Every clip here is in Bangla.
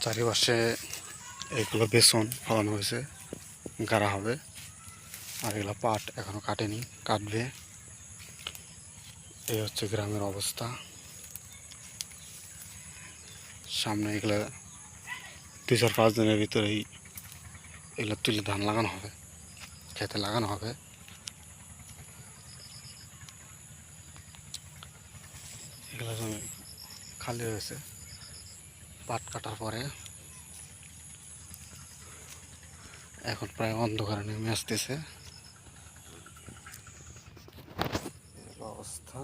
চারিপাশে এগুলো বেসন ফলানো হয়েছে, গাড়া হবে। আর এগুলো পাট এখনো কাটেনি, কাটবে। এই হচ্ছে গ্রামের অবস্থা। সামনে এগুলো 2-4-5 দিনের ভিতরেই এগুলো তুলে ধান লাগানো হবে, খেতে লাগানো হবে। এগুলো জমি খালি হয়েছে পাট কাটার পরে। এখন প্রায় অন্ধকারে নেমে আসতেছে অবস্থা।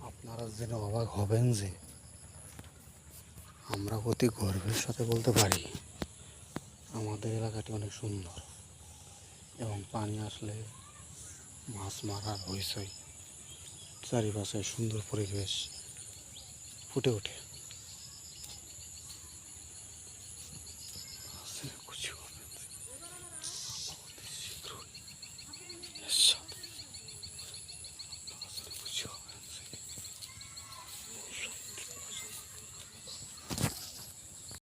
আপনারা জেনে অবাক হবেন যে আমরা অতি গর্বের সাথে বলতে পারি আমাদের এলাকাটি অনেক সুন্দর, এবং পানি আসলে মাছ মারার হইচই, চারিপাশে সুন্দর পরিবেশ ফুটে ওঠে।